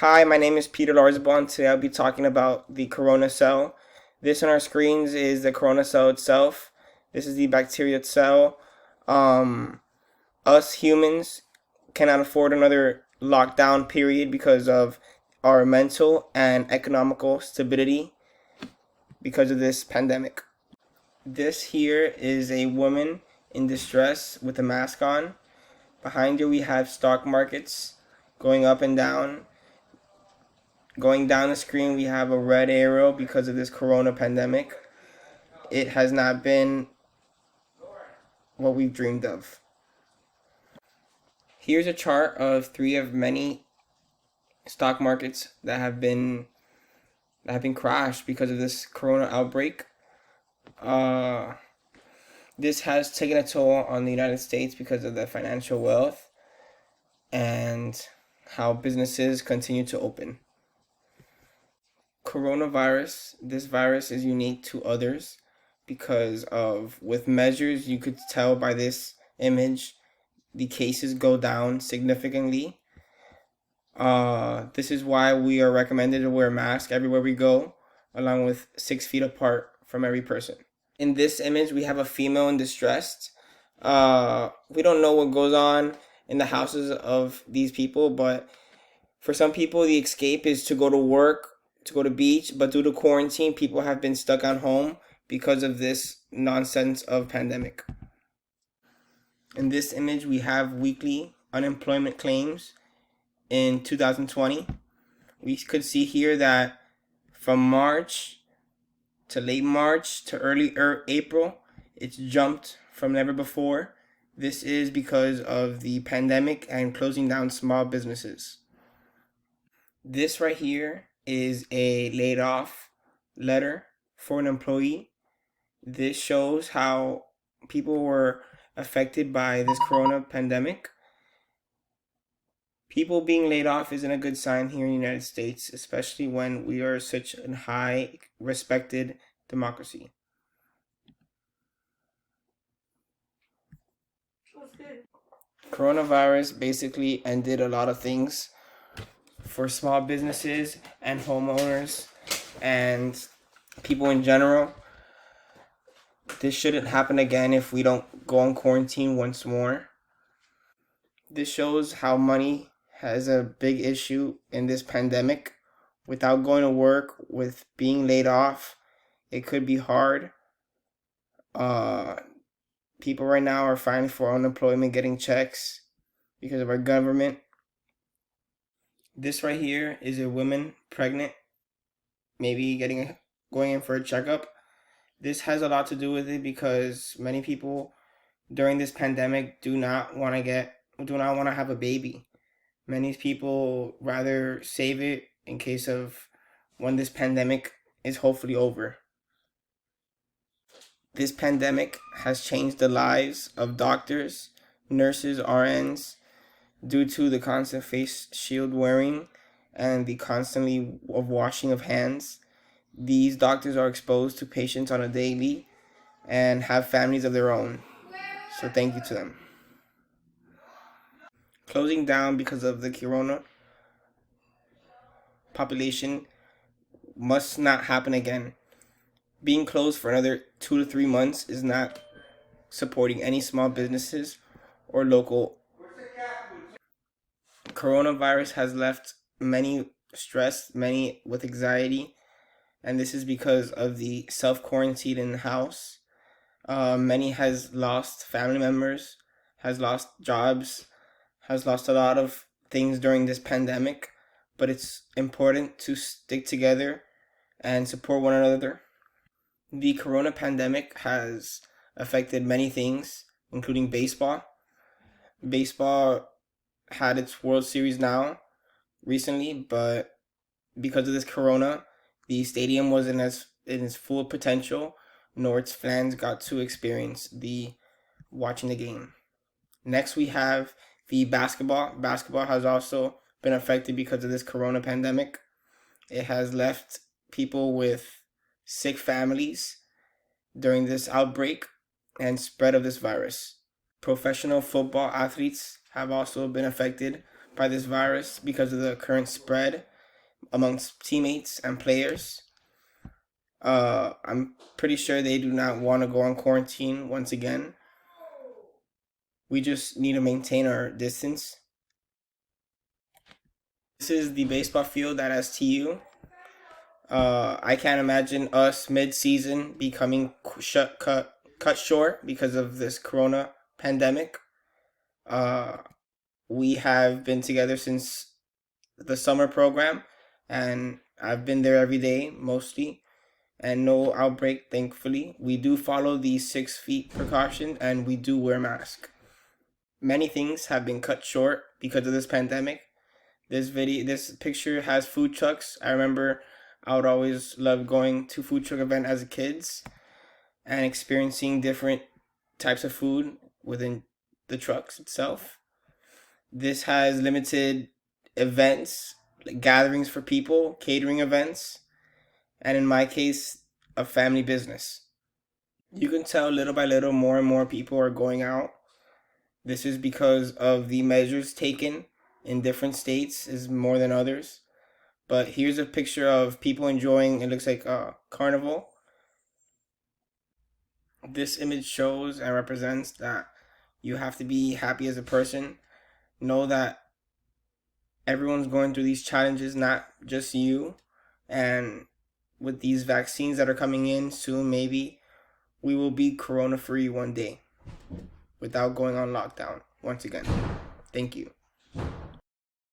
Hi, my name is Peter Larsbon. Today I'll be talking about the corona cell. This on our screens is the corona cell itself. This is the bacteria cell. Um, us humans cannot afford another lockdown period because of our mental and economical stability because of this pandemic. This here is a woman in distress with a mask on. Behind her we have stock markets going up and down. Going down the screen, we have a red arrow because of this corona pandemic. It has not been what we've dreamed of. Here's a chart of three of many stock markets that have been crashed because of this corona outbreak. This has taken a toll on the United States because of the financial wealth and how businesses continue to open. Coronavirus, this virus is unique to others because of, with measures, you could tell by this image, the cases go down significantly. This is why we are recommended to wear a mask everywhere we go, along with 6 feet apart from every person. In this image, we have a female in distress. We don't know what goes on in the houses of these people, but for some people, the escape is to go to work, to go to beach, but due to quarantine, people have been stuck at home because of this nonsense of pandemic. In this image, we have weekly unemployment claims in 2020. We could see here that from March to late March to early April, it's jumped from never before. This is because of the pandemic and closing down small businesses. This right here is a laid off letter for an employee. This shows how people were affected by this corona pandemic. People being laid off isn't a good sign here in the United States, especially when we are such a high respected democracy. Coronavirus basically ended a lot of things for small businesses and homeowners and people in general. This shouldn't happen again if we don't go on quarantine once more. This shows how money has a big issue in this pandemic. Without going to work, with being laid off, it could be hard. People right now are filing for unemployment, getting checks because of our government. This right here is a woman pregnant, maybe going in for a checkup. This has a lot to do with it because many people during this pandemic do not want to have a baby. Many people rather save it in case of when this pandemic is hopefully over. This pandemic has changed the lives of doctors, nurses, RNs, due to the constant face shield wearing and the constantly of washing of hands. These doctors are exposed to patients on a daily and have families of their own. So thank you to them. Closing down because of the corona population must not happen again. Being closed for another 2 to 3 months is not supporting any small businesses or local. Coronavirus has left many stressed, many with anxiety, and this is because of the self-quarantine in the house. Many has lost family members, has lost jobs, has lost a lot of things during this pandemic, but it's important to stick together and support one another. The corona pandemic has affected many things, including baseball. Baseball had its World Series now recently, but because of this corona, the stadium wasn't as in its full potential, nor its fans got to experience the watching the game. Next, we have the basketball. Basketball has also been affected because of this corona pandemic. It has left people with sick families during this outbreak and spread of this virus. Professional football athletes have also been affected by this virus because of the current spread amongst teammates and players. I'm pretty sure they do not want to go on quarantine once again. We just need to maintain our distance. This is the baseball field at STU. I can't imagine us mid-season becoming cut short because of this corona pandemic. Uh, we have been together since the summer program, and I've been there every day mostly, and no outbreak, thankfully. We do follow the 6 feet precaution, and we do wear masks. Many things have been cut short because of this pandemic. This picture has food trucks. I remember I would always love going to food truck event as a kids and experiencing different types of food within the trucks itself. This has limited events, like gatherings for people, catering events, and in my case, a family business. You can tell little by little more and more people are going out. This is because of the measures taken in different states is more than others. But here's a picture of people enjoying, it looks like a carnival. This image shows and represents that you have to be happy as a person. Know that everyone's going through these challenges, not just you. And with these vaccines that are coming in soon, maybe we will be corona free one day without going on lockdown once again. Thank you.